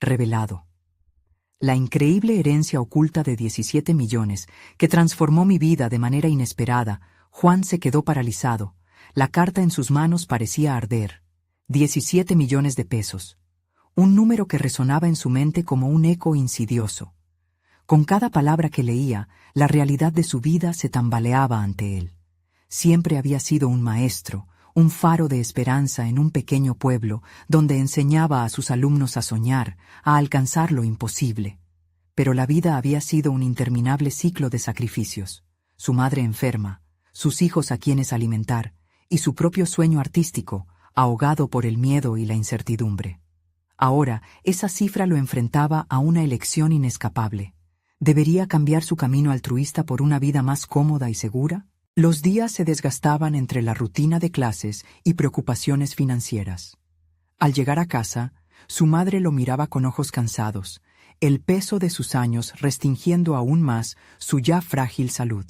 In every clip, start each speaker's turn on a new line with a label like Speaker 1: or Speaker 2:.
Speaker 1: revelado. La increíble herencia oculta de 17 millones, que transformó mi vida de manera inesperada. Juan se quedó paralizado. La carta en sus manos parecía arder. 17 millones de pesos. Un número que resonaba en su mente como un eco insidioso. Con cada palabra que leía, la realidad de su vida se tambaleaba ante él. Siempre había sido un maestro, un faro de esperanza en un pequeño pueblo donde enseñaba a sus alumnos a soñar, a alcanzar lo imposible. Pero la vida había sido un interminable ciclo de sacrificios. Su madre enferma, sus hijos a quienes alimentar, y su propio sueño artístico, ahogado por el miedo y la incertidumbre. Ahora, esa cifra lo enfrentaba a una elección inescapable. ¿Debería cambiar su camino altruista por una vida más cómoda y segura? Los días se desgastaban entre la rutina de clases y preocupaciones financieras. Al llegar a casa, su madre lo miraba con ojos cansados, el peso de sus años restringiendo aún más su ya frágil salud.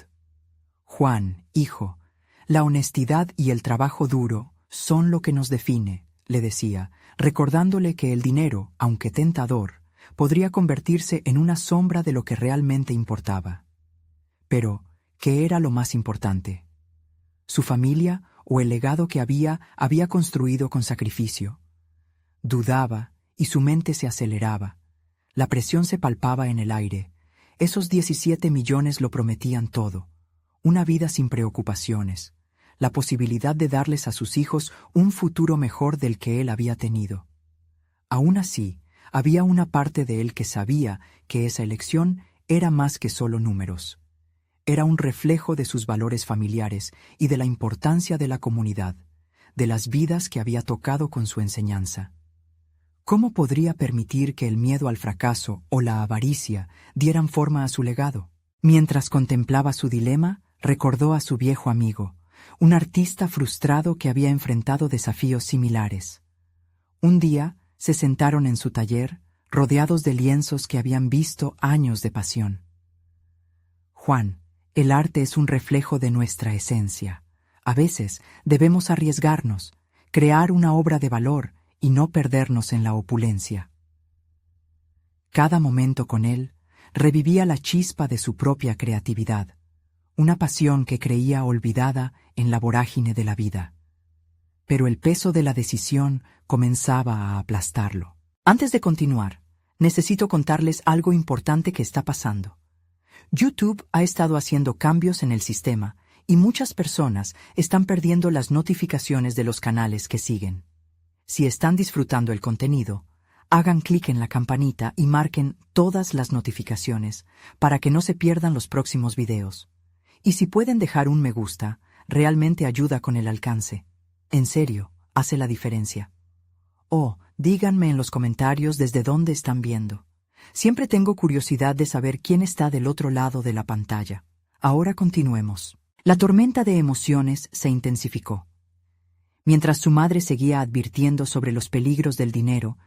Speaker 1: «Juan, hijo, la honestidad y el trabajo duro son lo que nos define», le decía, recordándole que el dinero, aunque tentador, podría convertirse en una sombra de lo que realmente importaba. Pero, ¿qué era lo más importante? ¿Su familia o el legado que había construido con sacrificio? Dudaba y su mente se aceleraba. La presión se palpaba en el aire. Esos 17 millones lo prometían todo. Una vida sin preocupaciones. La posibilidad de darles a sus hijos un futuro mejor del que él había tenido. Aún así, había una parte de él que sabía que esa elección era más que solo números. Era un reflejo de sus valores familiares y de la importancia de la comunidad, de las vidas que había tocado con su enseñanza. ¿Cómo podría permitir que el miedo al fracaso o la avaricia dieran forma a su legado? Mientras contemplaba su dilema, recordó a su viejo amigo, un artista frustrado que había enfrentado desafíos similares. Un día se sentaron en su taller, rodeados de lienzos que habían visto años de pasión. «Juan, el arte es un reflejo de nuestra esencia. A veces debemos arriesgarnos, crear una obra de valor y no perdernos en la opulencia». Cada momento con él revivía la chispa de su propia creatividad, una pasión que creía olvidada en la vorágine de la vida. Pero el peso de la decisión comenzaba a aplastarlo. Antes de continuar, necesito contarles algo importante que está pasando. YouTube ha estado haciendo cambios en el sistema y muchas personas están perdiendo las notificaciones de los canales que siguen. Si están disfrutando el contenido, hagan clic en la campanita y marquen todas las notificaciones para que no se pierdan los próximos videos. Y si pueden dejar un me gusta, realmente ayuda con el alcance. En serio, hace la diferencia. Oh, díganme en los comentarios desde dónde están viendo. Siempre tengo curiosidad de saber quién está del otro lado de la pantalla. Ahora continuemos. La tormenta de emociones se intensificó. Mientras su madre seguía advirtiendo sobre los peligros del dinero,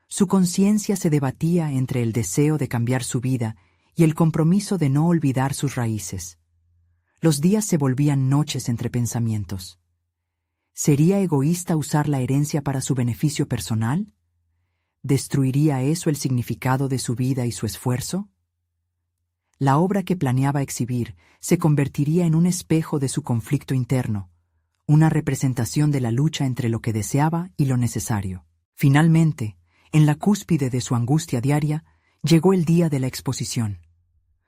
Speaker 1: su conciencia se debatía entre el deseo de cambiar su vida y el compromiso de no olvidar sus raíces. Los días se volvían noches entre pensamientos. ¿Sería egoísta usar la herencia para su beneficio personal? ¿Destruiría eso el significado de su vida y su esfuerzo? La obra que planeaba exhibir se convertiría en un espejo de su conflicto interno, una representación de la lucha entre lo que deseaba y lo necesario. Finalmente, en la cúspide de su angustia diaria, llegó el día de la exposición.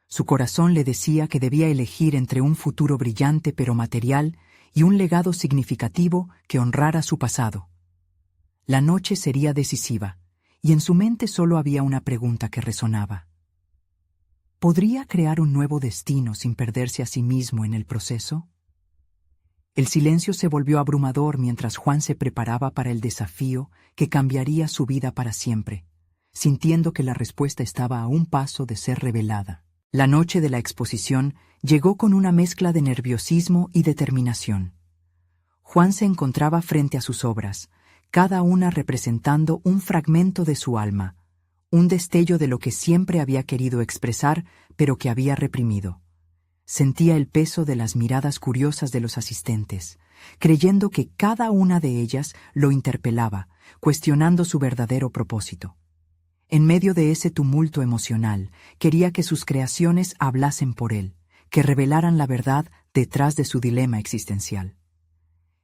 Speaker 1: Su corazón le decía que debía elegir entre un futuro brillante pero material y un legado significativo que honrara su pasado. La noche sería decisiva, y en su mente solo había una pregunta que resonaba. ¿Podría crear un nuevo destino sin perderse a sí mismo en el proceso? El silencio se volvió abrumador mientras Juan se preparaba para el desafío que cambiaría su vida para siempre, sintiendo que la respuesta estaba a un paso de ser revelada. La noche de la exposición llegó con una mezcla de nerviosismo y determinación. Juan se encontraba frente a sus obras, cada una representando un fragmento de su alma, un destello de lo que siempre había querido expresar, pero que había reprimido. Sentía el peso de las miradas curiosas de los asistentes, creyendo que cada una de ellas lo interpelaba, cuestionando su verdadero propósito. En medio de ese tumulto emocional, quería que sus creaciones hablasen por él, que revelaran la verdad detrás de su dilema existencial.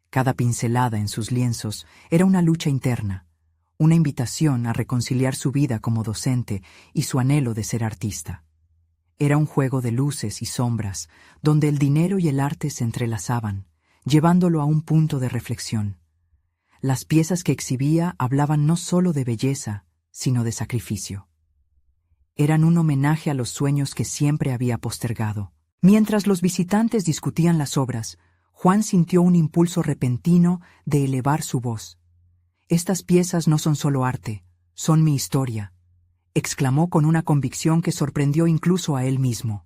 Speaker 1: Cada pincelada en sus lienzos era una lucha interna, una invitación a reconciliar su vida como docente y su anhelo de ser artista. Era un juego de luces y sombras, donde el dinero y el arte se entrelazaban, llevándolo a un punto de reflexión. Las piezas que exhibía hablaban no solo de belleza, sino de sacrificio. Eran un homenaje a los sueños que siempre había postergado. Mientras los visitantes discutían las obras, Juan sintió un impulso repentino de elevar su voz. «Estas piezas no son solo arte, son mi historia», exclamó con una convicción que sorprendió incluso a él mismo.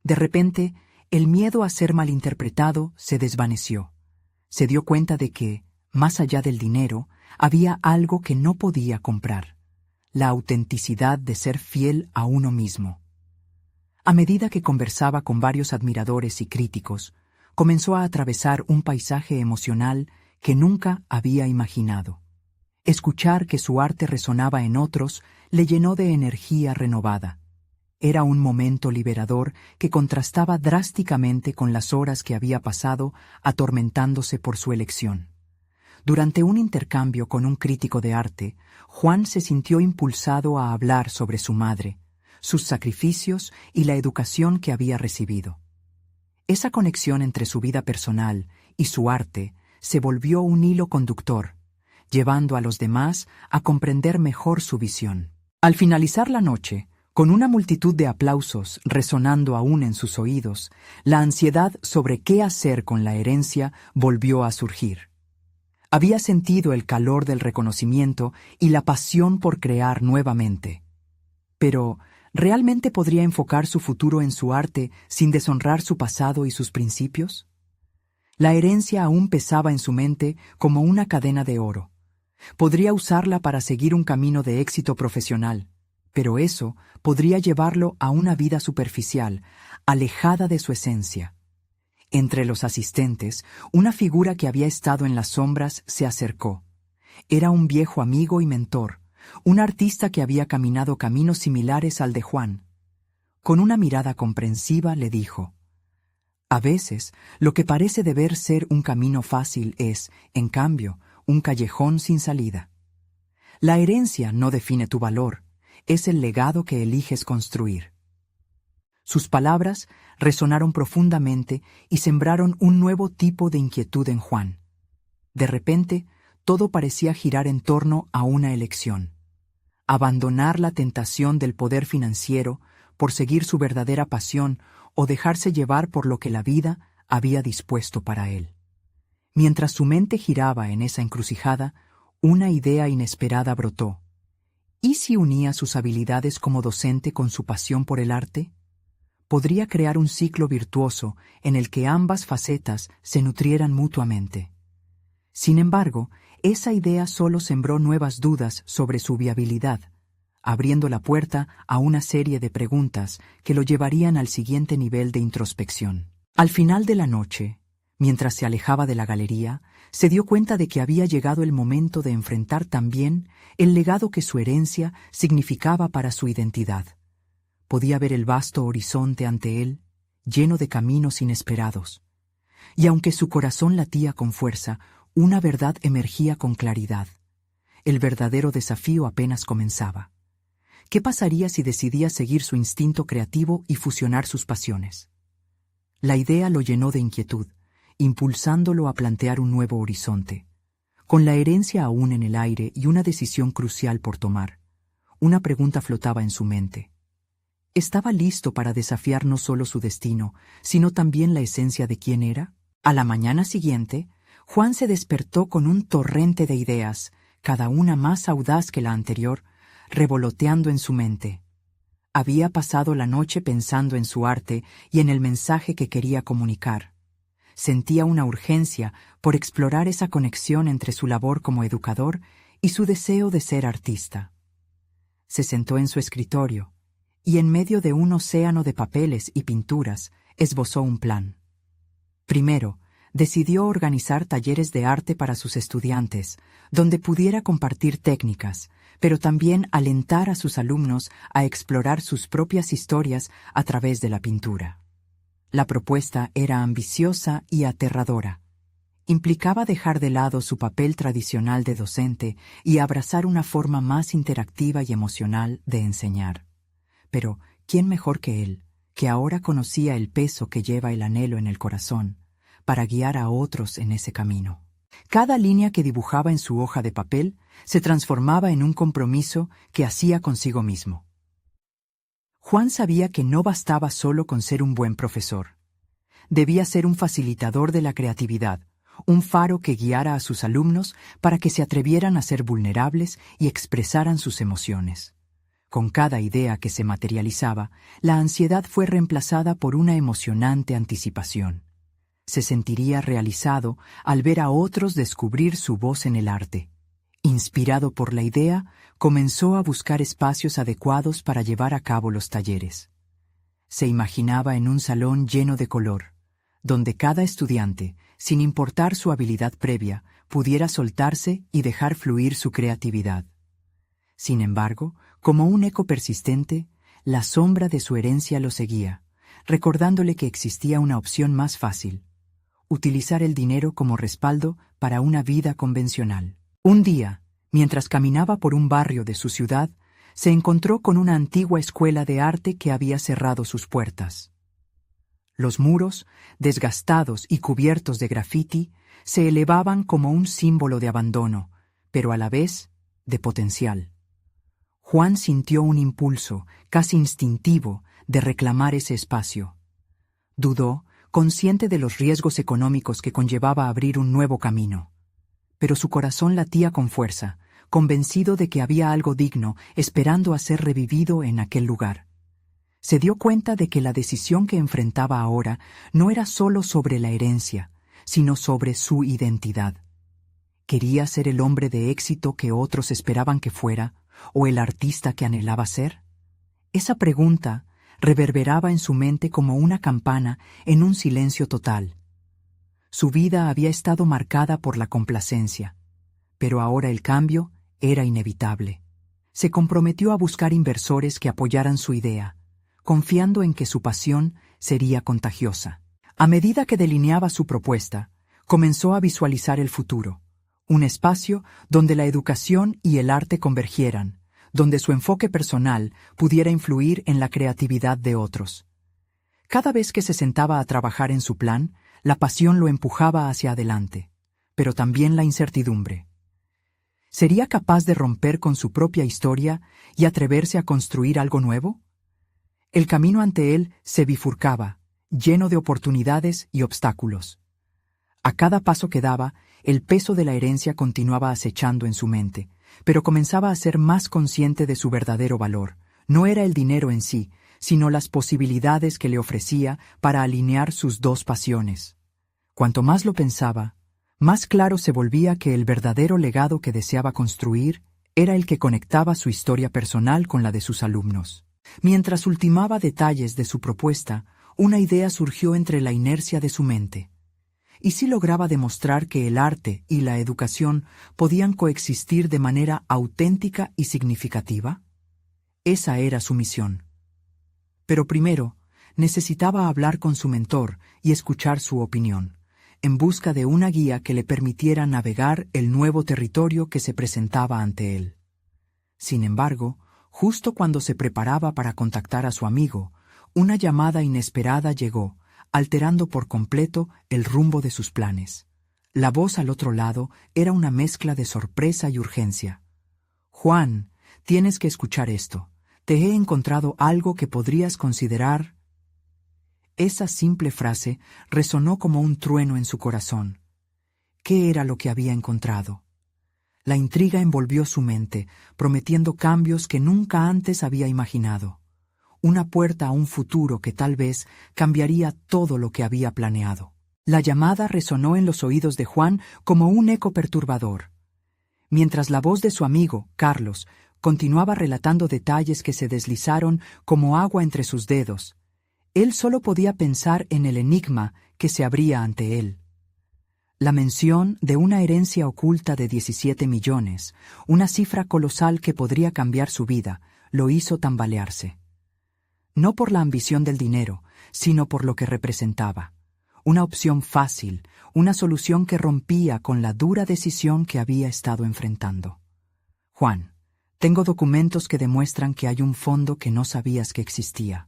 Speaker 1: De repente, el miedo a ser malinterpretado se desvaneció. Se dio cuenta de que, más allá del dinero, había algo que no podía comprar: la autenticidad de ser fiel a uno mismo. A medida que conversaba con varios admiradores y críticos, comenzó a atravesar un paisaje emocional que nunca había imaginado. Escuchar que su arte resonaba en otros le llenó de energía renovada. Era un momento liberador que contrastaba drásticamente con las horas que había pasado atormentándose por su elección. Durante un intercambio con un crítico de arte, Juan se sintió impulsado a hablar sobre su madre, sus sacrificios y la educación que había recibido. Esa conexión entre su vida personal y su arte se volvió un hilo conductor, llevando a los demás a comprender mejor su visión. Al finalizar la noche, con una multitud de aplausos resonando aún en sus oídos, la ansiedad sobre qué hacer con la herencia volvió a surgir. Había sentido el calor del reconocimiento y la pasión por crear nuevamente. Pero, ¿realmente podría enfocar su futuro en su arte sin deshonrar su pasado y sus principios? La herencia aún pesaba en su mente como una cadena de oro. Podría usarla para seguir un camino de éxito profesional, pero eso podría llevarlo a una vida superficial, alejada de su esencia. Entre los asistentes, una figura que había estado en las sombras se acercó. Era un viejo amigo y mentor, un artista que había caminado caminos similares al de Juan. Con una mirada comprensiva le dijo: «A veces, lo que parece deber ser un camino fácil es, en cambio, un callejón sin salida. La herencia no define tu valor, es el legado que eliges construir». Sus palabras resonaron profundamente y sembraron un nuevo tipo de inquietud en Juan. De repente, todo parecía girar en torno a una elección: abandonar la tentación del poder financiero por seguir su verdadera pasión o dejarse llevar por lo que la vida había dispuesto para él. Mientras su mente giraba en esa encrucijada, una idea inesperada brotó. ¿Y si unía sus habilidades como docente con su pasión por el arte? Podría crear un ciclo virtuoso en el que ambas facetas se nutrieran mutuamente. Sin embargo, esa idea solo sembró nuevas dudas sobre su viabilidad, abriendo la puerta a una serie de preguntas que lo llevarían al siguiente nivel de introspección. Al final de la noche, mientras se alejaba de la galería, se dio cuenta de que había llegado el momento de enfrentar también el legado que su herencia significaba para su identidad. Podía ver el vasto horizonte ante él, lleno de caminos inesperados. Y aunque su corazón latía con fuerza, una verdad emergía con claridad. El verdadero desafío apenas comenzaba. ¿Qué pasaría si decidía seguir su instinto creativo y fusionar sus pasiones? La idea lo llenó de inquietud, impulsándolo a plantear un nuevo horizonte. Con la herencia aún en el aire y una decisión crucial por tomar, una pregunta flotaba en su mente. ¿Estaba listo para desafiar no solo su destino, sino también la esencia de quién era? A la mañana siguiente, Juan se despertó con un torrente de ideas, cada una más audaz que la anterior, revoloteando en su mente. Había pasado la noche pensando en su arte y en el mensaje que quería comunicar. Sentía una urgencia por explorar esa conexión entre su labor como educador y su deseo de ser artista. Se sentó en su escritorio y en medio de un océano de papeles y pinturas esbozó un plan. Primero, decidió organizar talleres de arte para sus estudiantes, donde pudiera compartir técnicas, pero también alentar a sus alumnos a explorar sus propias historias a través de la pintura. La propuesta era ambiciosa y aterradora. Implicaba dejar de lado su papel tradicional de docente y abrazar una forma más interactiva y emocional de enseñar. Pero, ¿quién mejor que él, que ahora conocía el peso que lleva el anhelo en el corazón, para guiar a otros en ese camino? Cada línea que dibujaba en su hoja de papel se transformaba en un compromiso que hacía consigo mismo. Juan sabía que no bastaba solo con ser un buen profesor. Debía ser un facilitador de la creatividad, un faro que guiara a sus alumnos para que se atrevieran a ser vulnerables y expresaran sus emociones. Con cada idea que se materializaba, la ansiedad fue reemplazada por una emocionante anticipación. Se sentiría realizado al ver a otros descubrir su voz en el arte. Inspirado por la idea, comenzó a buscar espacios adecuados para llevar a cabo los talleres. Se imaginaba en un salón lleno de color, donde cada estudiante, sin importar su habilidad previa, pudiera soltarse y dejar fluir su creatividad. Sin embargo, como un eco persistente, la sombra de su herencia lo seguía, recordándole que existía una opción más fácil: utilizar el dinero como respaldo para una vida convencional. Un día, mientras caminaba por un barrio de su ciudad, se encontró con una antigua escuela de arte que había cerrado sus puertas. Los muros, desgastados y cubiertos de grafiti, se elevaban como un símbolo de abandono, pero a la vez de potencial. Juan sintió un impulso, casi instintivo, de reclamar ese espacio. Dudó, consciente de los riesgos económicos que conllevaba abrir un nuevo camino. Pero su corazón latía con fuerza, convencido de que había algo digno esperando a ser revivido en aquel lugar. Se dio cuenta de que la decisión que enfrentaba ahora no era solo sobre la herencia, sino sobre su identidad. ¿Quería ser el hombre de éxito que otros esperaban que fuera, o el artista que anhelaba ser? Esa pregunta reverberaba en su mente como una campana en un silencio total. Su vida había estado marcada por la complacencia, pero ahora el cambio era inevitable. Se comprometió a buscar inversores que apoyaran su idea, confiando en que su pasión sería contagiosa. A medida que delineaba su propuesta, comenzó a visualizar el futuro, un espacio donde la educación y el arte convergieran, donde su enfoque personal pudiera influir en la creatividad de otros. Cada vez que se sentaba a trabajar en su plan, la pasión lo empujaba hacia adelante, pero también la incertidumbre. ¿Sería capaz de romper con su propia historia y atreverse a construir algo nuevo? El camino ante él se bifurcaba, lleno de oportunidades y obstáculos. A cada paso que daba, el peso de la herencia continuaba acechando en su mente, pero comenzaba a ser más consciente de su verdadero valor. No era el dinero en sí, sino las posibilidades que le ofrecía para alinear sus dos pasiones. Cuanto más lo pensaba, más claro se volvía que el verdadero legado que deseaba construir era el que conectaba su historia personal con la de sus alumnos. Mientras ultimaba detalles de su propuesta, una idea surgió entre la inercia de su mente. ¿Y si lograba demostrar que el arte y la educación podían coexistir de manera auténtica y significativa? Esa era su misión. Pero primero, necesitaba hablar con su mentor y escuchar su opinión, en busca de una guía que le permitiera navegar el nuevo territorio que se presentaba ante él. Sin embargo, justo cuando se preparaba para contactar a su amigo, una llamada inesperada llegó, alterando por completo el rumbo de sus planes. La voz al otro lado era una mezcla de sorpresa y urgencia. «Juan, tienes que escuchar esto. Te he encontrado algo que podrías considerar». Esa simple frase resonó como un trueno en su corazón. ¿Qué era lo que había encontrado? La intriga envolvió su mente, prometiendo cambios que nunca antes había imaginado. Una puerta a un futuro que tal vez cambiaría todo lo que había planeado. La llamada resonó en los oídos de Juan como un eco perturbador. Mientras la voz de su amigo, Carlos, continuaba relatando detalles que se deslizaron como agua entre sus dedos, él solo podía pensar en el enigma que se abría ante él. La mención de una herencia oculta de 17 millones, una cifra colosal que podría cambiar su vida, lo hizo tambalearse. No por la ambición del dinero, sino por lo que representaba. Una opción fácil, una solución que rompía con la dura decisión que había estado enfrentando. Juan, tengo documentos que demuestran que hay un fondo que no sabías que existía.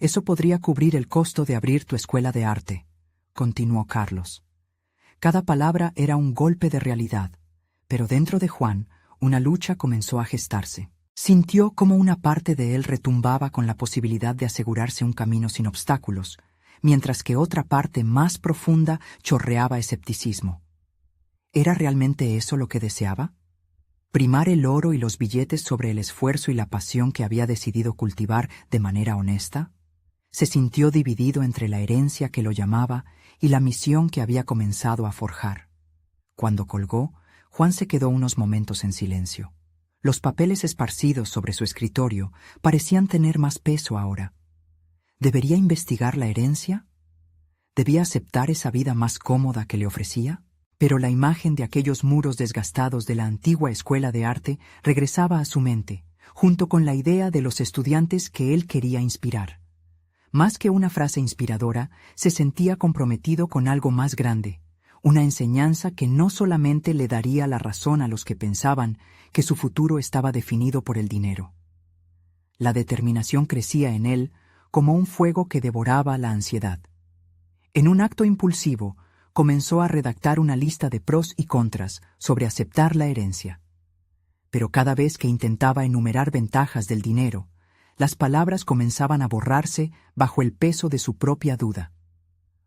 Speaker 1: Eso podría cubrir el costo de abrir tu escuela de arte, continuó Carlos. Cada palabra era un golpe de realidad, pero dentro de Juan una lucha comenzó a gestarse. Sintió como una parte de él retumbaba con la posibilidad de asegurarse un camino sin obstáculos, mientras que otra parte más profunda chorreaba escepticismo. ¿Era realmente eso lo que deseaba? ¿Primar el oro y los billetes sobre el esfuerzo y la pasión que había decidido cultivar de manera honesta? Se sintió dividido entre la herencia que lo llamaba y la misión que había comenzado a forjar. Cuando colgó, Juan se quedó unos momentos en silencio. Los papeles esparcidos sobre su escritorio parecían tener más peso ahora. ¿Debería investigar la herencia? ¿Debía aceptar esa vida más cómoda que le ofrecía? Pero la imagen de aquellos muros desgastados de la antigua escuela de arte regresaba a su mente, junto con la idea de los estudiantes que él quería inspirar. Más que una frase inspiradora, se sentía comprometido con algo más grande, una enseñanza que no solamente le daría la razón a los que pensaban que su futuro estaba definido por el dinero. La determinación crecía en él como un fuego que devoraba la ansiedad. En un acto impulsivo, comenzó a redactar una lista de pros y contras sobre aceptar la herencia. Pero cada vez que intentaba enumerar ventajas del dinero, las palabras comenzaban a borrarse bajo el peso de su propia duda.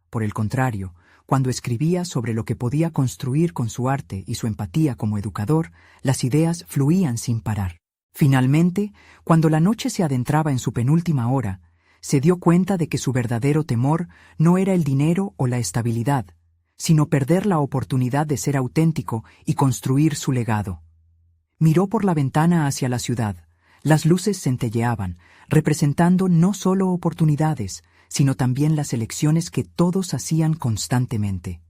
Speaker 1: Por el contrario, cuando escribía sobre lo que podía construir con su arte y su empatía como educador, las ideas fluían sin parar. Finalmente, cuando la noche se adentraba en su penúltima hora, se dio cuenta de que su verdadero temor no era el dinero o la estabilidad, sino perder la oportunidad de ser auténtico y construir su legado. Miró por la ventana hacia la ciudad. Las luces centelleaban, representando no solo oportunidades, sino también las elecciones que todos hacían constantemente.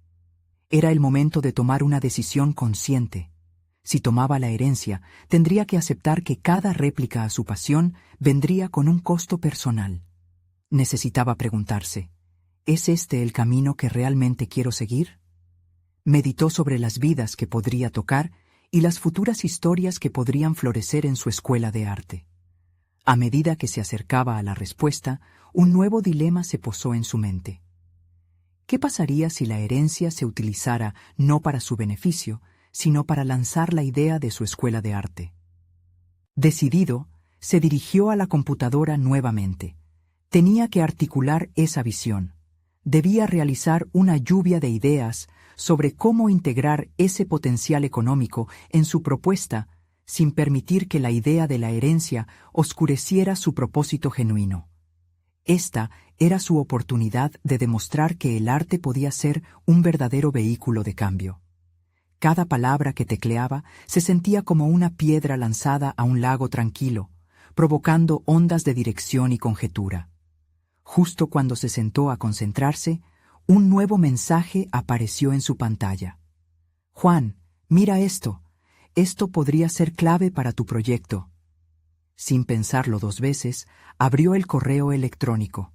Speaker 1: Era el momento de tomar una decisión consciente. Si tomaba la herencia, tendría que aceptar que cada réplica a su pasión vendría con un costo personal. Necesitaba preguntarse, ¿es este el camino que realmente quiero seguir? Meditó sobre las vidas que podría tocar y las futuras historias que podrían florecer en su escuela de arte. A medida que se acercaba a la respuesta, un nuevo dilema se posó en su mente. ¿Qué pasaría si la herencia se utilizara no para su beneficio, sino para lanzar la idea de su escuela de arte? Decidido, se dirigió a la computadora nuevamente. Tenía que articular esa visión. Debía realizar una lluvia de ideas sobre cómo integrar ese potencial económico en su propuesta sin permitir que la idea de la herencia oscureciera su propósito genuino. Esta era su oportunidad de demostrar que el arte podía ser un verdadero vehículo de cambio. Cada palabra que tecleaba se sentía como una piedra lanzada a un lago tranquilo, provocando ondas de dirección y conjetura. Justo cuando se sentó a concentrarse, un nuevo mensaje apareció en su pantalla. «Juan, mira esto. Esto podría ser clave para tu proyecto». Sin pensarlo 2 veces, abrió el correo electrónico.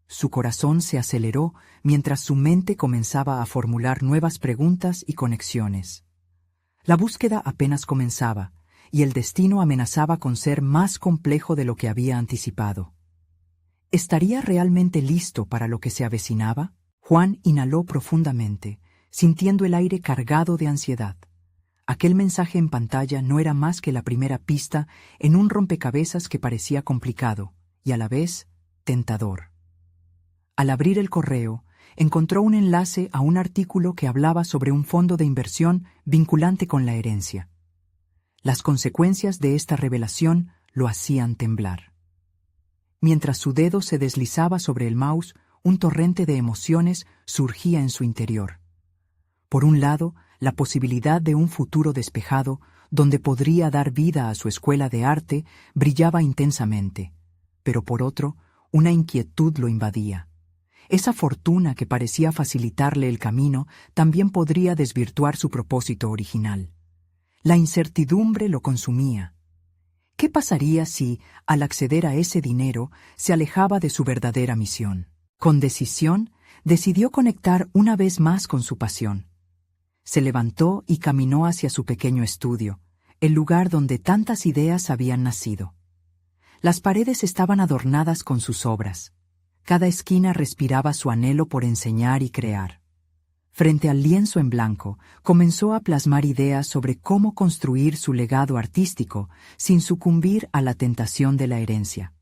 Speaker 1: Su corazón se aceleró mientras su mente comenzaba a formular nuevas preguntas y conexiones. La búsqueda apenas comenzaba, y el destino amenazaba con ser más complejo de lo que había anticipado. ¿Estaría realmente listo para lo que se avecinaba? Juan inhaló profundamente, sintiendo el aire cargado de ansiedad. Aquel mensaje en pantalla no era más que la primera pista en un rompecabezas que parecía complicado y a la vez tentador. Al abrir el correo, encontró un enlace a un artículo que hablaba sobre un fondo de inversión vinculante con la herencia. Las consecuencias de esta revelación lo hacían temblar. Mientras su dedo se deslizaba sobre el mouse, un torrente de emociones surgía en su interior. Por un lado, la posibilidad de un futuro despejado, donde podría dar vida a su escuela de arte, brillaba intensamente, pero por otro, una inquietud lo invadía. Esa fortuna que parecía facilitarle el camino también podría desvirtuar su propósito original. La incertidumbre lo consumía. ¿Qué pasaría si, al acceder a ese dinero, se alejaba de su verdadera misión? Con decisión, decidió conectar una vez más con su pasión. Se levantó y caminó hacia su pequeño estudio, el lugar donde tantas ideas habían nacido. Las paredes estaban adornadas con sus obras. Cada esquina respiraba su anhelo por enseñar y crear. Frente al lienzo en blanco, comenzó a plasmar ideas sobre cómo construir su legado artístico sin sucumbir a la tentación de la herencia.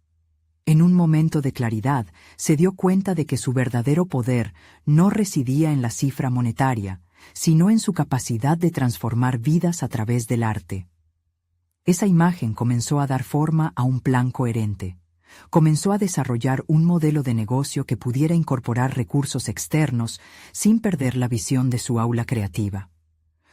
Speaker 1: En un momento de claridad, se dio cuenta de que su verdadero poder no residía en la cifra monetaria, sino en su capacidad de transformar vidas a través del arte. Esa imagen comenzó a dar forma a un plan coherente. Comenzó a desarrollar un modelo de negocio que pudiera incorporar recursos externos sin perder la visión de su aula creativa.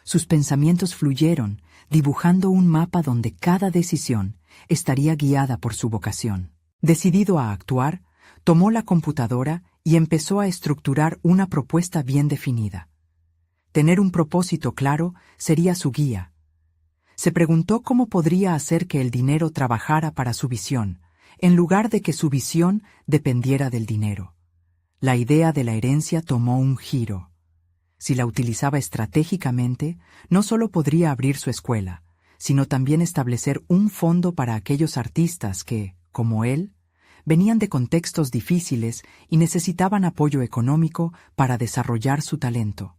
Speaker 1: Sus pensamientos fluyeron, dibujando un mapa donde cada decisión estaría guiada por su vocación. Decidido a actuar, tomó la computadora y empezó a estructurar una propuesta bien definida. Tener un propósito claro sería su guía. Se preguntó cómo podría hacer que el dinero trabajara para su visión, en lugar de que su visión dependiera del dinero. La idea de la herencia tomó un giro. Si la utilizaba estratégicamente, no solo podría abrir su escuela, sino también establecer un fondo para aquellos artistas que, como él, venían de contextos difíciles y necesitaban apoyo económico para desarrollar su talento.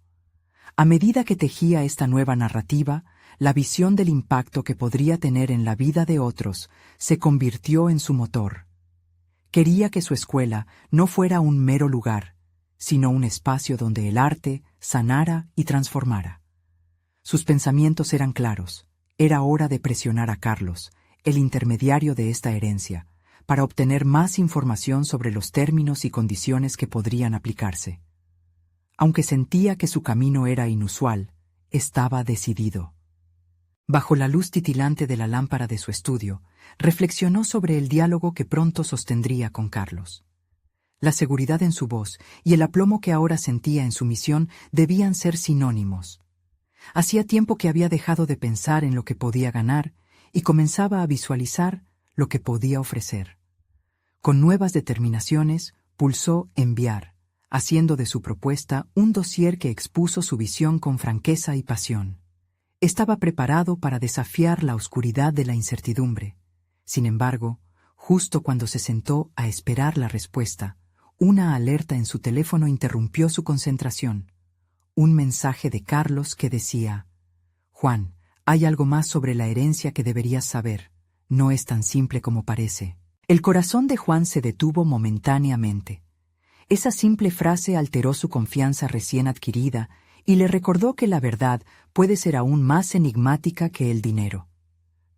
Speaker 1: A medida que tejía esta nueva narrativa, la visión del impacto que podría tener en la vida de otros se convirtió en su motor. Quería que su escuela no fuera un mero lugar, sino un espacio donde el arte sanara y transformara. Sus pensamientos eran claros. Era hora de presionar a Carlos, el intermediario de esta herencia, para obtener más información sobre los términos y condiciones que podrían aplicarse. Aunque sentía que su camino era inusual, estaba decidido. Bajo la luz titilante de la lámpara de su estudio, reflexionó sobre el diálogo que pronto sostendría con Carlos. La seguridad en su voz y el aplomo que ahora sentía en su misión debían ser sinónimos. Hacía tiempo que había dejado de pensar en lo que podía ganar y comenzaba a visualizar lo que podía ofrecer. Con nuevas determinaciones, pulsó enviar, haciendo de su propuesta un dossier que expuso su visión con franqueza y pasión. Estaba preparado para desafiar la oscuridad de la incertidumbre. Sin embargo, justo cuando se sentó a esperar la respuesta, una alerta en su teléfono interrumpió su concentración. Un mensaje de Carlos que decía: «Juan, hay algo más sobre la herencia que deberías saber. No es tan simple como parece». El corazón de Juan se detuvo momentáneamente. Esa simple frase alteró su confianza recién adquirida y le recordó que la verdad puede ser aún más enigmática que el dinero.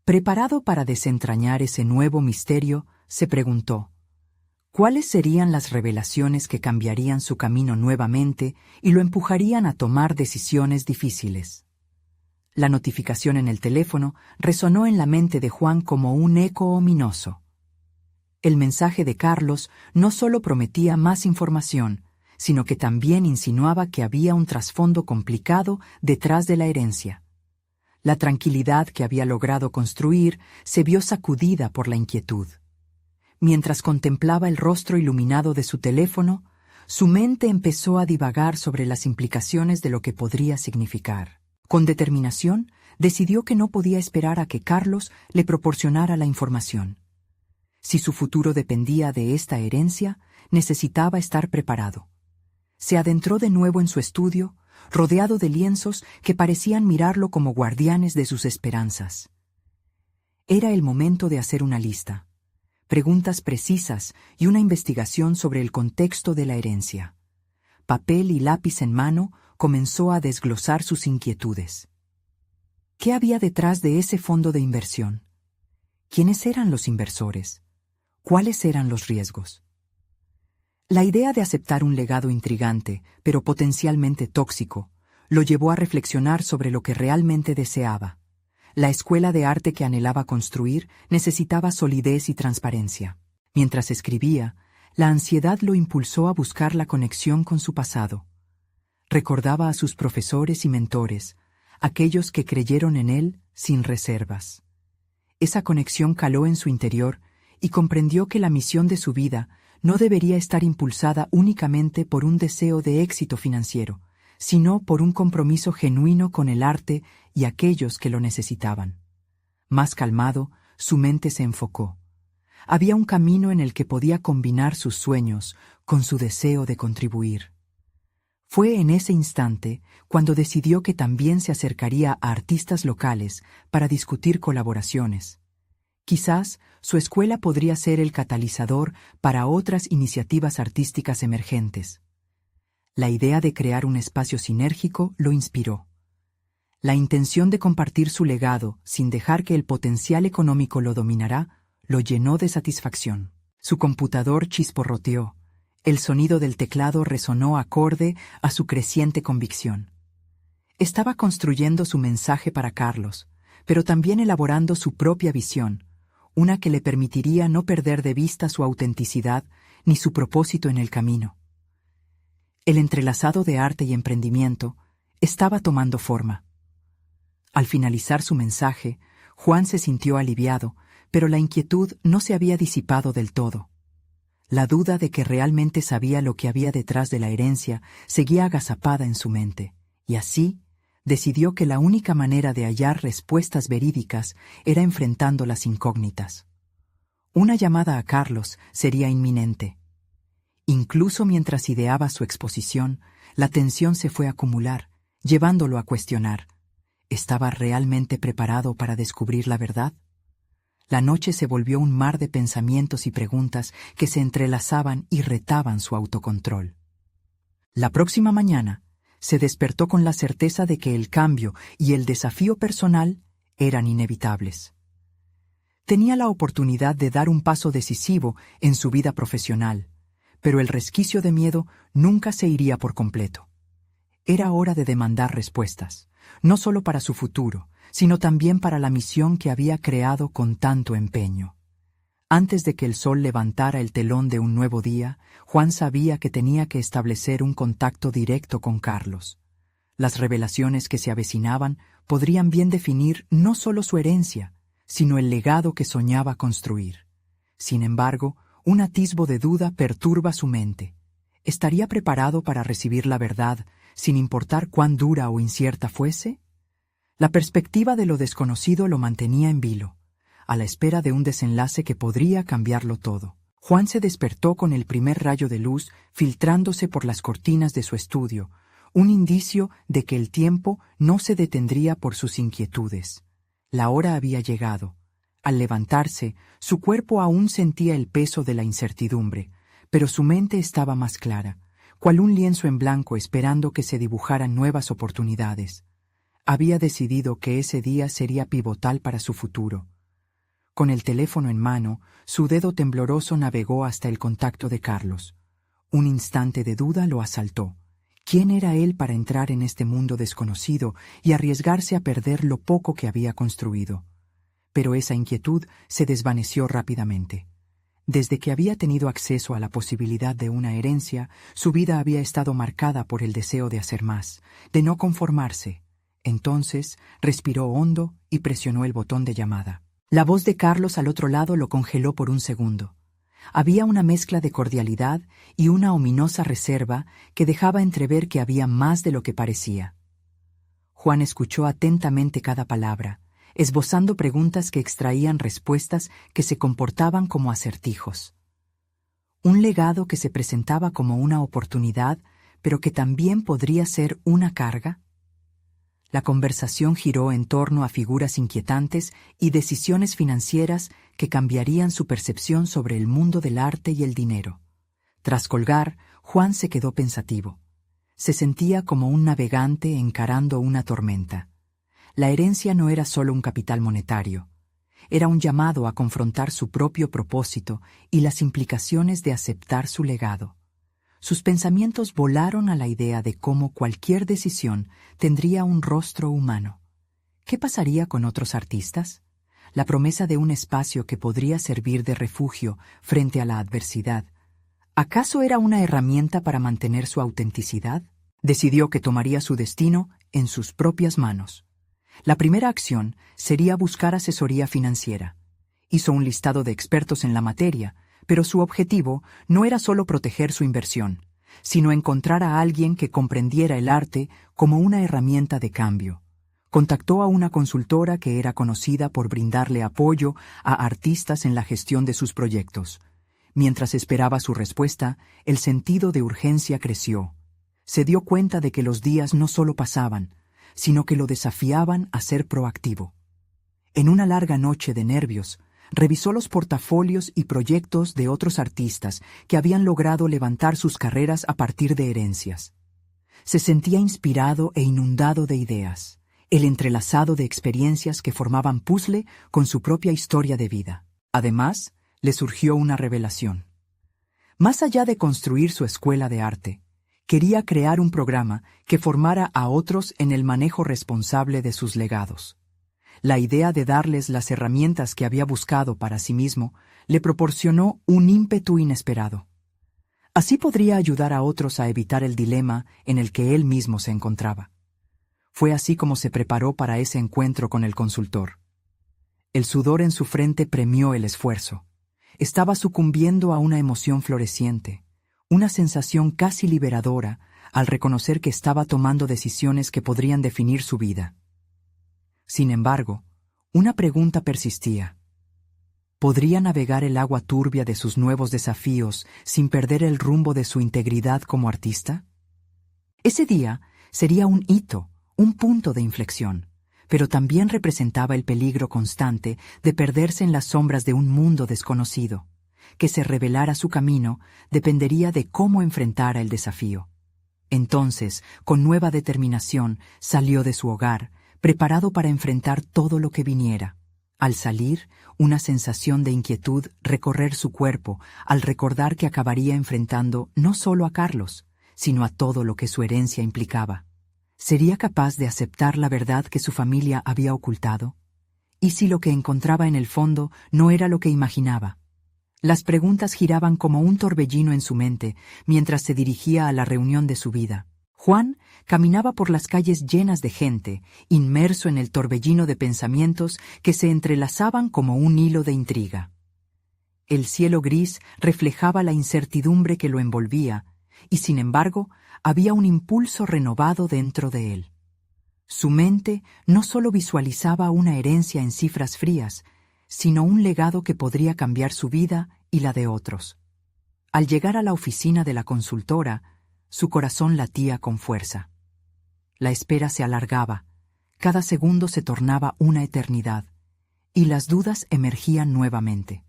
Speaker 1: Preparado para desentrañar ese nuevo misterio, se preguntó: ¿cuáles serían las revelaciones que cambiarían su camino nuevamente y lo empujarían a tomar decisiones difíciles? La notificación en el teléfono resonó en la mente de Juan como un eco ominoso. El mensaje de Carlos no solo prometía más información, sino que también insinuaba que había un trasfondo complicado detrás de la herencia. La tranquilidad que había logrado construir se vio sacudida por la inquietud. Mientras contemplaba el rostro iluminado de su teléfono, su mente empezó a divagar sobre las implicaciones de lo que podría significar. Con determinación, decidió que no podía esperar a que Carlos le proporcionara la información. Si su futuro dependía de esta herencia, necesitaba estar preparado. Se adentró de nuevo en su estudio, rodeado de lienzos que parecían mirarlo como guardianes de sus esperanzas. Era el momento de hacer una lista, preguntas precisas y una investigación sobre el contexto de la herencia. Papel y lápiz en mano, comenzó a desglosar sus inquietudes. ¿Qué había detrás de ese fondo de inversión? ¿Quiénes eran los inversores? ¿Cuáles eran los riesgos? La idea de aceptar un legado intrigante, pero potencialmente tóxico, lo llevó a reflexionar sobre lo que realmente deseaba. La escuela de arte que anhelaba construir necesitaba solidez y transparencia. Mientras escribía, La ansiedad lo impulsó a buscar la conexión con su pasado. Recordaba a sus profesores y mentores, aquellos que creyeron en él sin reservas. Esa conexión caló en su interior y comprendió que la misión de su vida no debería estar impulsada únicamente por un deseo de éxito financiero, sino por un compromiso genuino con el arte y aquellos que lo necesitaban. Más calmado, su mente se enfocó. Había un camino en el que podía combinar sus sueños con su deseo de contribuir. Fue en ese instante cuando decidió que también se acercaría a artistas locales para discutir colaboraciones. Quizás su escuela podría ser el catalizador para otras iniciativas artísticas emergentes. La idea de crear un espacio sinérgico lo inspiró. La intención de compartir su legado sin dejar que el potencial económico lo dominara lo llenó de satisfacción. Su computador chisporroteó. El sonido del teclado resonó acorde a su creciente convicción. Estaba construyendo su mensaje para Carlos, pero también elaborando su propia visión, una que le permitiría no perder de vista su autenticidad ni su propósito en el camino. El entrelazado de arte y emprendimiento estaba tomando forma. Al finalizar su mensaje, Juan se sintió aliviado, pero la inquietud no se había disipado del todo. La duda de que realmente sabía lo que había detrás de la herencia seguía agazapada en su mente, y así decidió que la única manera de hallar respuestas verídicas era enfrentando las incógnitas. Una llamada a Carlos sería inminente. Incluso mientras ideaba su exposición, la tensión se fue a acumular, llevándolo a cuestionar. ¿Estaba realmente preparado para descubrir la verdad? La noche se volvió un mar de pensamientos y preguntas que se entrelazaban y retaban su autocontrol. La próxima mañana, se despertó con la certeza de que el cambio y el desafío personal eran inevitables. Tenía la oportunidad de dar un paso decisivo en su vida profesional, pero el resquicio de miedo nunca se iría por completo. Era hora de demandar respuestas, no solo para su futuro, sino también para la misión que había creado con tanto empeño. Antes de que el sol levantara el telón de un nuevo día, Juan sabía que tenía que establecer un contacto directo con Carlos. Las revelaciones que se avecinaban podrían bien definir no solo su herencia, sino el legado que soñaba construir. Sin embargo, un atisbo de duda perturba su mente. ¿Estaría preparado para recibir la verdad, sin importar cuán dura o incierta fuese? La perspectiva de lo desconocido lo mantenía en vilo, a la espera de un desenlace que podría cambiarlo todo. Juan se despertó con el primer rayo de luz filtrándose por las cortinas de su estudio, un indicio de que el tiempo no se detendría por sus inquietudes. La hora había llegado. Al levantarse, su cuerpo aún sentía el peso de la incertidumbre, pero su mente estaba más clara, cual un lienzo en blanco esperando que se dibujaran nuevas oportunidades. Había decidido que ese día sería pivotal para su futuro. Con el teléfono en mano, su dedo tembloroso navegó hasta el contacto de Carlos. Un instante de duda lo asaltó. ¿Quién era él para entrar en este mundo desconocido y arriesgarse a perder lo poco que había construido? Pero esa inquietud se desvaneció rápidamente. Desde que había tenido acceso a la posibilidad de una herencia, su vida había estado marcada por el deseo de hacer más, de no conformarse. Entonces, respiró hondo y presionó el botón de llamada. La voz de Carlos al otro lado lo congeló por un segundo. Había una mezcla de cordialidad y una ominosa reserva que dejaba entrever que había más de lo que parecía. Juan escuchó atentamente cada palabra, esbozando preguntas que extraían respuestas que se comportaban como acertijos. Un legado que se presentaba como una oportunidad, pero que también podría ser una carga. La conversación giró en torno a figuras inquietantes y decisiones financieras que cambiarían su percepción sobre el mundo del arte y el dinero. Tras colgar, Juan se quedó pensativo. Se sentía como un navegante encarando una tormenta. La herencia no era solo un capital monetario. Era un llamado a confrontar su propio propósito y las implicaciones de aceptar su legado. Sus pensamientos volaron a la idea de cómo cualquier decisión tendría un rostro humano. ¿Qué pasaría con otros artistas? La promesa de un espacio que podría servir de refugio frente a la adversidad. ¿Acaso era una herramienta para mantener su autenticidad? Decidió que tomaría su destino en sus propias manos. La primera acción sería buscar asesoría financiera. Hizo un listado de expertos en la materia, pero su objetivo no era solo proteger su inversión, sino encontrar a alguien que comprendiera el arte como una herramienta de cambio. Contactó a una consultora que era conocida por brindarle apoyo a artistas en la gestión de sus proyectos. Mientras esperaba su respuesta, el sentido de urgencia creció. Se dio cuenta de que los días no solo pasaban, sino que lo desafiaban a ser proactivo. En una larga noche de nervios, revisó los portafolios y proyectos de otros artistas que habían logrado levantar sus carreras a partir de herencias. Se sentía inspirado e inundado de ideas, el entrelazado de experiencias que formaban puzzle con su propia historia de vida. Además, le surgió una revelación. Más allá de construir su escuela de arte, quería crear un programa que formara a otros en el manejo responsable de sus legados. La idea de darles las herramientas que había buscado para sí mismo le proporcionó un ímpetu inesperado. Así podría ayudar a otros a evitar el dilema en el que él mismo se encontraba. Fue así como se preparó para ese encuentro con el consultor. El sudor en su frente premió el esfuerzo. Estaba sucumbiendo a una emoción floreciente, una sensación casi liberadora al reconocer que estaba tomando decisiones que podrían definir su vida. Sin embargo, una pregunta persistía. ¿Podría navegar el agua turbia de sus nuevos desafíos sin perder el rumbo de su integridad como artista? Ese día sería un hito, un punto de inflexión, pero también representaba el peligro constante de perderse en las sombras de un mundo desconocido. Que se revelara su camino dependería de cómo enfrentara el desafío. Entonces, con nueva determinación, salió de su hogar, preparado para enfrentar todo lo que viniera. Al salir, una sensación de inquietud recorrer su cuerpo al recordar que acabaría enfrentando no solo a Carlos, sino a todo lo que su herencia implicaba. ¿Sería capaz de aceptar la verdad que su familia había ocultado? ¿Y si lo que encontraba en el fondo no era lo que imaginaba? Las preguntas giraban como un torbellino en su mente mientras se dirigía a la reunión de su vida. Juan caminaba por las calles llenas de gente, inmerso en el torbellino de pensamientos que se entrelazaban como un hilo de intriga. El cielo gris reflejaba la incertidumbre que lo envolvía, y sin embargo, había un impulso renovado dentro de él. Su mente no solo visualizaba una herencia en cifras frías, sino un legado que podría cambiar su vida y la de otros. Al llegar a la oficina de la consultora, su corazón latía con fuerza. La espera se alargaba, cada segundo se tornaba una eternidad, y las dudas emergían nuevamente.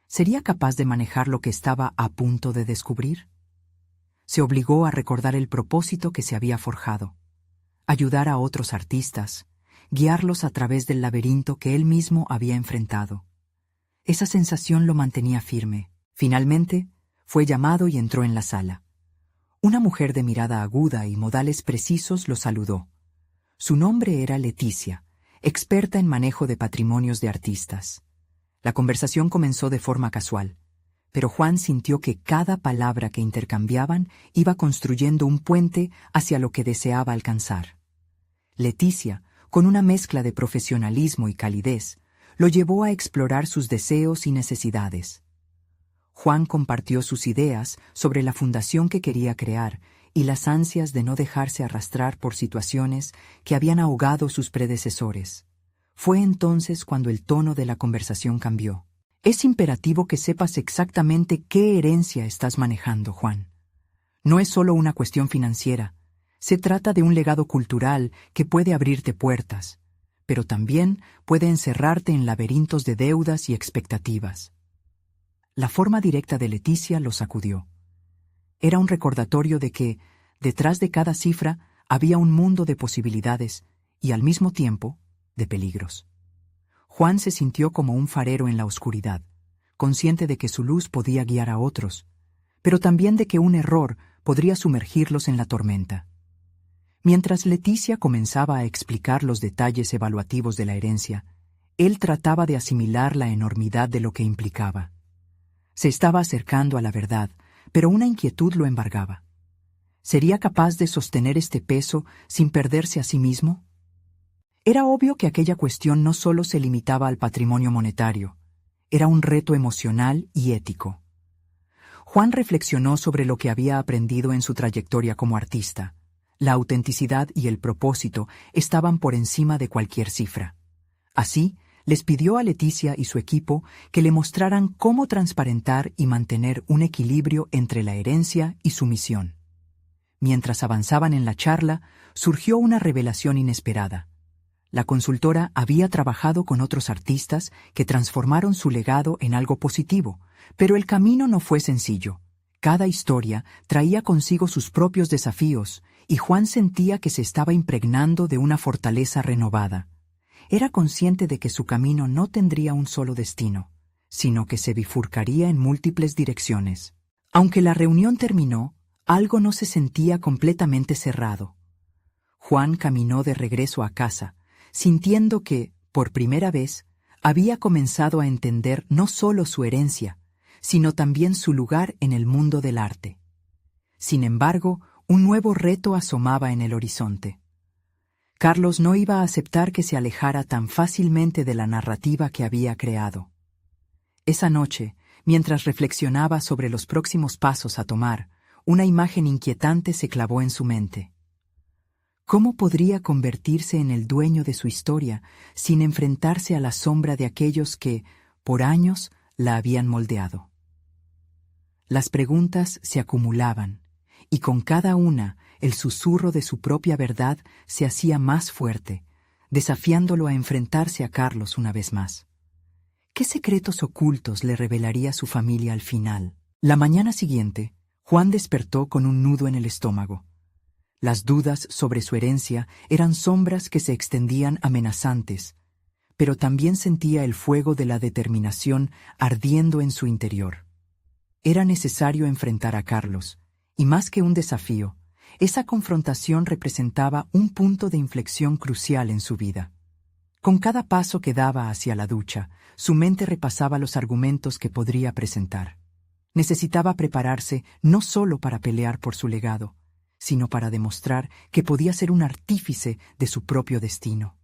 Speaker 1: ¿Sería capaz de manejar lo que estaba a punto de descubrir? Se obligó a recordar el propósito que se había forjado: ayudar a otros artistas, guiarlos a través del laberinto que él mismo había enfrentado. Esa sensación lo mantenía firme. Finalmente, fue llamado y entró en la sala. Una mujer de mirada aguda y modales precisos lo saludó. Su nombre era Leticia, experta en manejo de patrimonios de artistas. La conversación comenzó de forma casual, pero Juan sintió que cada palabra que intercambiaban iba construyendo un puente hacia lo que deseaba alcanzar. Leticia, con una mezcla de profesionalismo y calidez, lo llevó a explorar sus deseos y necesidades. Juan compartió sus ideas sobre la fundación que quería crear y las ansias de no dejarse arrastrar por situaciones que habían ahogado sus predecesores. Fue entonces cuando el tono de la conversación cambió. Es imperativo que sepas exactamente qué herencia estás manejando, Juan. No es solo una cuestión financiera. Se trata de un legado cultural que puede abrirte puertas, pero también puede encerrarte en laberintos de deudas y expectativas. La forma directa de Leticia lo sacudió. Era un recordatorio de que, detrás de cada cifra, había un mundo de posibilidades y, al mismo tiempo, de peligros. Juan se sintió como un farero en la oscuridad, consciente de que su luz podía guiar a otros, pero también de que un error podría sumergirlos en la tormenta. Mientras Leticia comenzaba a explicar los detalles evaluativos de la herencia, él trataba de asimilar la enormidad de lo que implicaba. Se estaba acercando a la verdad, pero una inquietud lo embargaba. ¿Sería capaz de sostener este peso sin perderse a sí mismo? Era obvio que aquella cuestión no solo se limitaba al patrimonio monetario, era un reto emocional y ético. Juan reflexionó sobre lo que había aprendido en su trayectoria como artista. La autenticidad y el propósito estaban por encima de cualquier cifra. Así, les pidió a Leticia y su equipo que le mostraran cómo transparentar y mantener un equilibrio entre la herencia y su misión. Mientras avanzaban en la charla, surgió una revelación inesperada. La consultora había trabajado con otros artistas que transformaron su legado en algo positivo, pero el camino no fue sencillo. Cada historia traía consigo sus propios desafíos, y Juan sentía que se estaba impregnando de una fortaleza renovada. Era consciente de que su camino no tendría un solo destino, sino que se bifurcaría en múltiples direcciones. Aunque la reunión terminó, algo no se sentía completamente cerrado. Juan caminó de regreso a casa, sintiendo que, por primera vez, había comenzado a entender no solo su herencia, sino también su lugar en el mundo del arte. Sin embargo, un nuevo reto asomaba en el horizonte. Carlos no iba a aceptar que se alejara tan fácilmente de la narrativa que había creado. Esa noche, mientras reflexionaba sobre los próximos pasos a tomar, una imagen inquietante se clavó en su mente. ¿Cómo podría convertirse en el dueño de su historia sin enfrentarse a la sombra de aquellos que, por años, la habían moldeado? Las preguntas se acumulaban, y con cada una el susurro de su propia verdad se hacía más fuerte, desafiándolo a enfrentarse a Carlos una vez más. ¿Qué secretos ocultos le revelaría su familia al final? La mañana siguiente, Juan despertó con un nudo en el estómago. Las dudas sobre su herencia eran sombras que se extendían amenazantes, pero también sentía el fuego de la determinación ardiendo en su interior. Era necesario enfrentar a Carlos, y más que un desafío, esa confrontación representaba un punto de inflexión crucial en su vida. Con cada paso que daba hacia la ducha, su mente repasaba los argumentos que podría presentar. Necesitaba prepararse no solo para pelear por su legado, sino para demostrar que podía ser un artífice de su propio destino.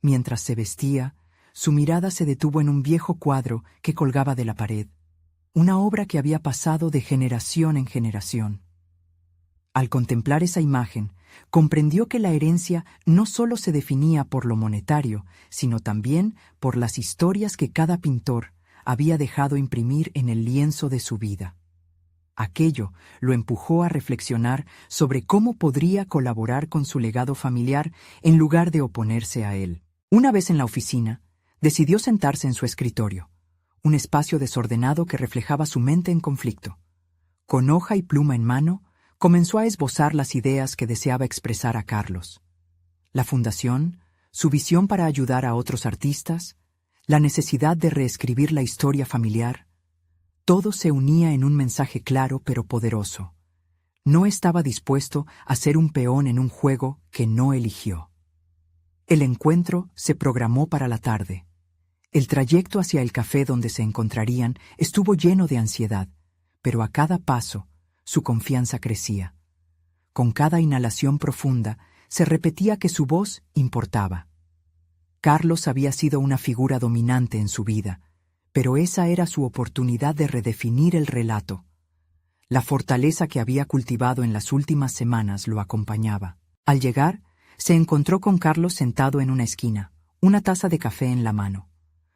Speaker 1: Mientras se vestía, su mirada se detuvo en un viejo cuadro que colgaba de la pared, una obra que había pasado de generación en generación. Al contemplar esa imagen, comprendió que la herencia no solo se definía por lo monetario, sino también por las historias que cada pintor había dejado imprimir en el lienzo de su vida. Aquello lo empujó a reflexionar sobre cómo podría colaborar con su legado familiar en lugar de oponerse a él. Una vez en la oficina, decidió sentarse en su escritorio, un espacio desordenado que reflejaba su mente en conflicto. Con hoja y pluma en mano, comenzó a esbozar las ideas que deseaba expresar a Carlos. La fundación, su visión para ayudar a otros artistas, la necesidad de reescribir la historia familiar, todo se unía en un mensaje claro pero poderoso. No estaba dispuesto a ser un peón en un juego que no eligió. El encuentro se programó para la tarde. El trayecto hacia el café donde se encontrarían estuvo lleno de ansiedad, pero a cada paso su confianza crecía. Con cada inhalación profunda se repetía que su voz importaba. Carlos había sido una figura dominante en su vida, pero esa era su oportunidad de redefinir el relato. La fortaleza que había cultivado en las últimas semanas lo acompañaba. Al llegar, se encontró con Carlos sentado en una esquina, una taza de café en la mano.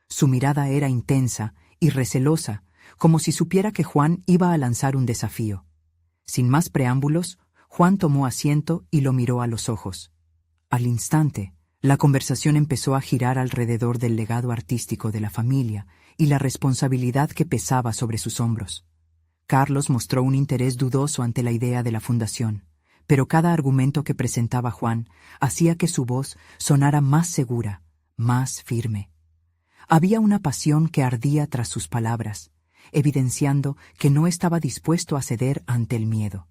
Speaker 1: Su mirada era intensa y recelosa, como si supiera que Juan iba a lanzar un desafío. Sin más preámbulos, Juan tomó asiento y lo miró a los ojos. Al instante, la conversación empezó a girar alrededor del legado artístico de la familia y la responsabilidad que pesaba sobre sus hombros. Carlos mostró un interés dudoso ante la idea de la fundación, pero cada argumento que presentaba Juan hacía que su voz sonara más segura, más firme. Había una pasión que ardía tras sus palabras, evidenciando que no estaba dispuesto a ceder ante el miedo.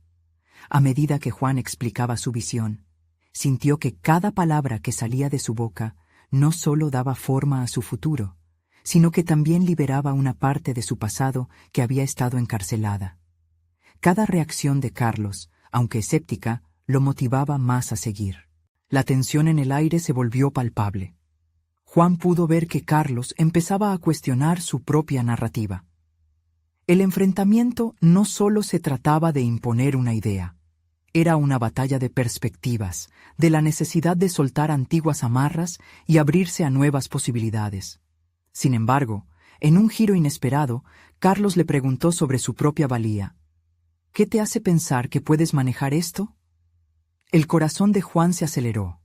Speaker 1: A medida que Juan explicaba su visión, sintió que cada palabra que salía de su boca no solo daba forma a su futuro, sino que también liberaba una parte de su pasado que había estado encarcelada. Cada reacción de Carlos, aunque escéptica, lo motivaba más a seguir. La tensión en el aire se volvió palpable. Juan pudo ver que Carlos empezaba a cuestionar su propia narrativa. El enfrentamiento no solo se trataba de imponer una idea. Era una batalla de perspectivas, de la necesidad de soltar antiguas amarras y abrirse a nuevas posibilidades. Sin embargo, en un giro inesperado, Carlos le preguntó sobre su propia valía. ¿Qué te hace pensar que puedes manejar esto? El corazón de Juan se aceleró.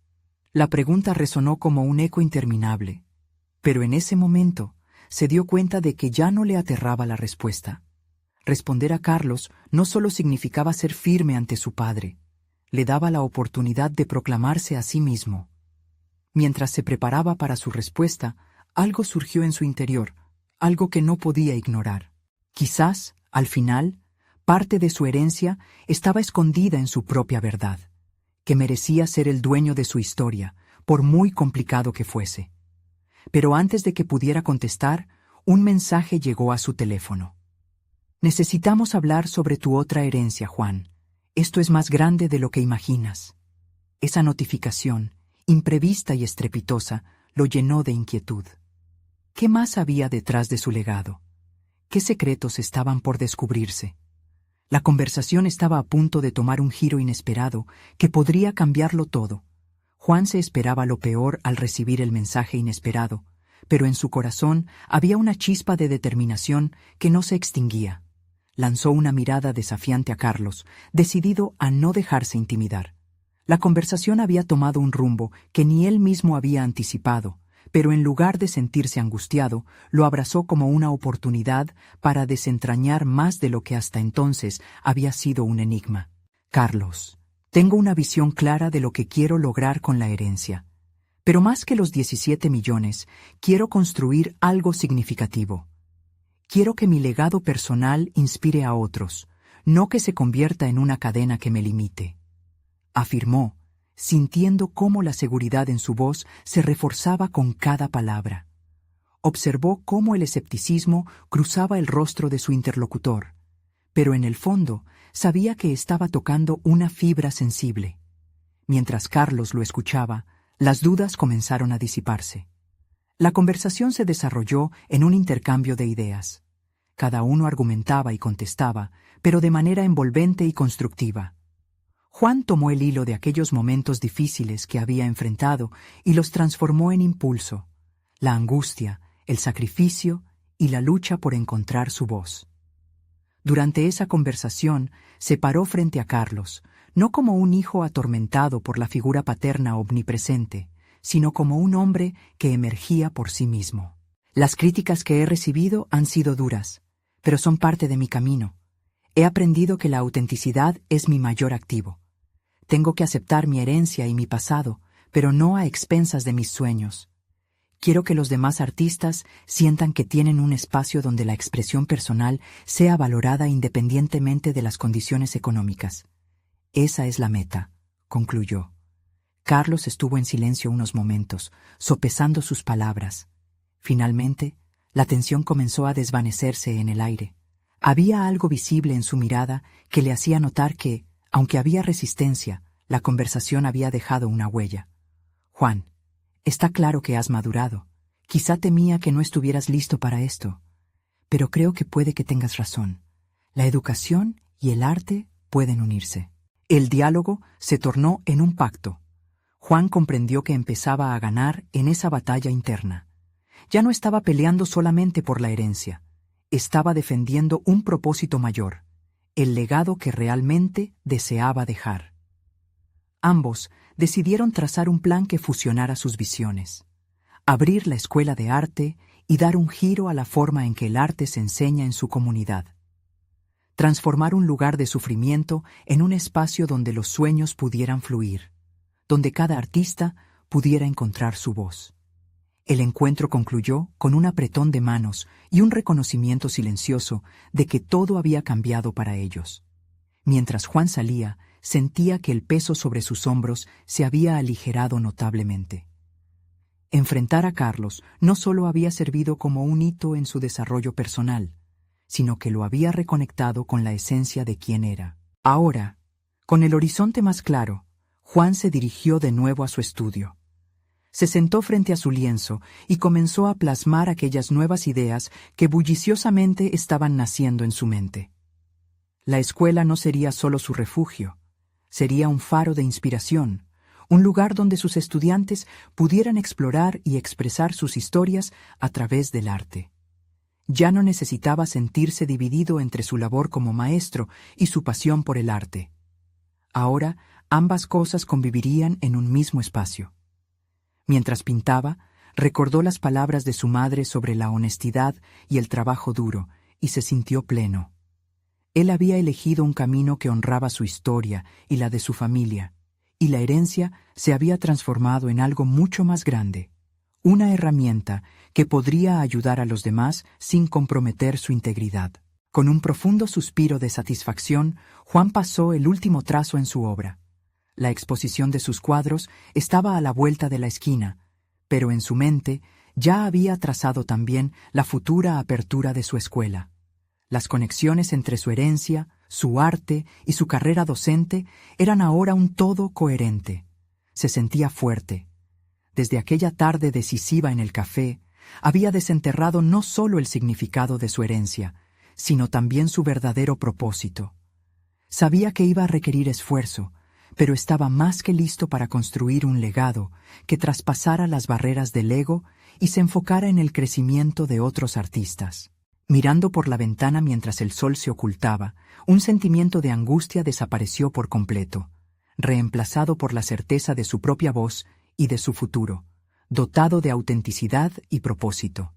Speaker 1: La pregunta resonó como un eco interminable, pero en ese momento se dio cuenta de que ya no le aterraba la respuesta. Responder a Carlos no solo significaba ser firme ante su padre, le daba la oportunidad de proclamarse a sí mismo. Mientras se preparaba para su respuesta, algo surgió en su interior, algo que no podía ignorar. Quizás, al final, parte de su herencia estaba escondida en su propia verdad, que merecía ser el dueño de su historia, por muy complicado que fuese. Pero antes de que pudiera contestar, un mensaje llegó a su teléfono. Necesitamos hablar sobre tu otra herencia, Juan. Esto es más grande de lo que imaginas. Esa notificación, imprevista y estrepitosa, lo llenó de inquietud. ¿Qué más había detrás de su legado? ¿Qué secretos estaban por descubrirse? La conversación estaba a punto de tomar un giro inesperado que podría cambiarlo todo. Juan se esperaba lo peor al recibir el mensaje inesperado, pero en su corazón había una chispa de determinación que no se extinguía. Lanzó una mirada desafiante a Carlos, decidido a no dejarse intimidar. La conversación había tomado un rumbo que ni él mismo había anticipado, pero en lugar de sentirse angustiado, lo abrazó como una oportunidad para desentrañar más de lo que hasta entonces había sido un enigma. Carlos, tengo una visión clara de lo que quiero lograr con la herencia. Pero más que los 17 millones, quiero construir algo significativo. Quiero que mi legado personal inspire a otros, no que se convierta en una cadena que me limite. Afirmó, sintiendo cómo la seguridad en su voz se reforzaba con cada palabra. Observó cómo el escepticismo cruzaba el rostro de su interlocutor, pero en el fondo sabía que estaba tocando una fibra sensible. Mientras Carlos lo escuchaba, las dudas comenzaron a disiparse. La conversación se desarrolló en un intercambio de ideas. Cada uno argumentaba y contestaba, pero de manera envolvente y constructiva. Juan tomó el hilo de aquellos momentos difíciles que había enfrentado y los transformó en impulso, la angustia, el sacrificio y la lucha por encontrar su voz. Durante esa conversación se paró frente a Carlos, no como un hijo atormentado por la figura paterna omnipresente, sino como un hombre que emergía por sí mismo. Las críticas que he recibido han sido duras, pero son parte de mi camino. He aprendido que la autenticidad es mi mayor activo. Tengo que aceptar mi herencia y mi pasado, pero no a expensas de mis sueños. Quiero que los demás artistas sientan que tienen un espacio donde la expresión personal sea valorada independientemente de las condiciones económicas. Esa es la meta, concluyó. Carlos estuvo en silencio unos momentos, sopesando sus palabras. Finalmente, la tensión comenzó a desvanecerse en el aire. Había algo visible en su mirada que le hacía notar que, aunque había resistencia, la conversación había dejado una huella. Juan, está claro que has madurado. Quizá temía que no estuvieras listo para esto. Pero creo que puede que tengas razón. La educación y el arte pueden unirse. El diálogo se tornó en un pacto. Juan comprendió que empezaba a ganar en esa batalla interna. Ya no estaba peleando solamente por la herencia. Estaba defendiendo un propósito mayor, el legado que realmente deseaba dejar. Ambos decidieron trazar un plan que fusionara sus visiones. Abrir la escuela de arte y dar un giro a la forma en que el arte se enseña en su comunidad. Transformar un lugar de sufrimiento en un espacio donde los sueños pudieran fluir, donde cada artista pudiera encontrar su voz. El encuentro concluyó con un apretón de manos y un reconocimiento silencioso de que todo había cambiado para ellos. Mientras Juan salía, sentía que el peso sobre sus hombros se había aligerado notablemente. Enfrentar a Carlos no solo había servido como un hito en su desarrollo personal, sino que lo había reconectado con la esencia de quién era. Ahora, con el horizonte más claro, Juan se dirigió de nuevo a su estudio. Se sentó frente a su lienzo y comenzó a plasmar aquellas nuevas ideas que bulliciosamente estaban naciendo en su mente. La escuela no sería solo su refugio, sería un faro de inspiración, un lugar donde sus estudiantes pudieran explorar y expresar sus historias a través del arte. Ya no necesitaba sentirse dividido entre su labor como maestro y su pasión por el arte. Ahora, ambas cosas convivirían en un mismo espacio. Mientras pintaba, recordó las palabras de su madre sobre la honestidad y el trabajo duro, y se sintió pleno. Él había elegido un camino que honraba su historia y la de su familia, y la herencia se había transformado en algo mucho más grande, una herramienta que podría ayudar a los demás sin comprometer su integridad. Con un profundo suspiro de satisfacción, Juan pasó el último trazo en su obra. La exposición de sus cuadros estaba a la vuelta de la esquina, pero en su mente ya había trazado también la futura apertura de su escuela. Las conexiones entre su herencia, su arte y su carrera docente eran ahora un todo coherente. Se sentía fuerte. Desde aquella tarde decisiva en el café, había desenterrado no solo el significado de su herencia, sino también su verdadero propósito. Sabía que iba a requerir esfuerzo, pero estaba más que listo para construir un legado que traspasara las barreras del ego y se enfocara en el crecimiento de otros artistas. Mirando por la ventana mientras el sol se ocultaba, un sentimiento de angustia desapareció por completo, reemplazado por la certeza de su propia voz y de su futuro, dotado de autenticidad y propósito.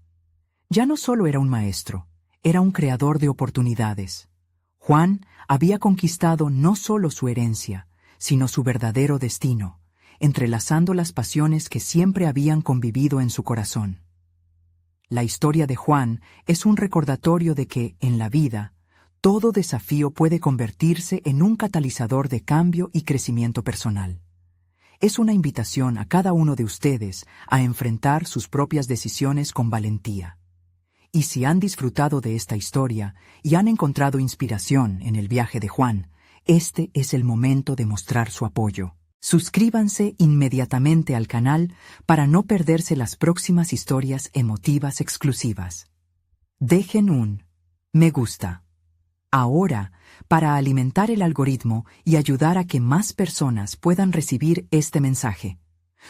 Speaker 1: Ya no solo era un maestro, era un creador de oportunidades. Juan había conquistado no solo su herencia, sino su verdadero destino, entrelazando las pasiones que siempre habían convivido en su corazón. La historia de Juan es un recordatorio de que, en la vida, todo desafío puede convertirse en un catalizador de cambio y crecimiento personal. Es una invitación a cada uno de ustedes a enfrentar sus propias decisiones con valentía. Y si han disfrutado de esta historia y han encontrado inspiración en el viaje de Juan, este es el momento de mostrar su apoyo. Suscríbanse inmediatamente al canal para no perderse las próximas historias emotivas exclusivas. Dejen un me gusta. Ahora, para alimentar el algoritmo y ayudar a que más personas puedan recibir este mensaje,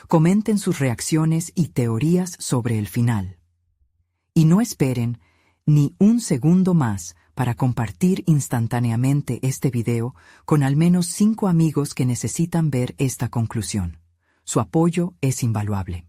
Speaker 1: comenten sus reacciones y teorías sobre el final. Y no esperen ni un segundo más para compartir instantáneamente este video con al menos 5 amigos que necesitan ver esta conclusión. Su apoyo es invaluable.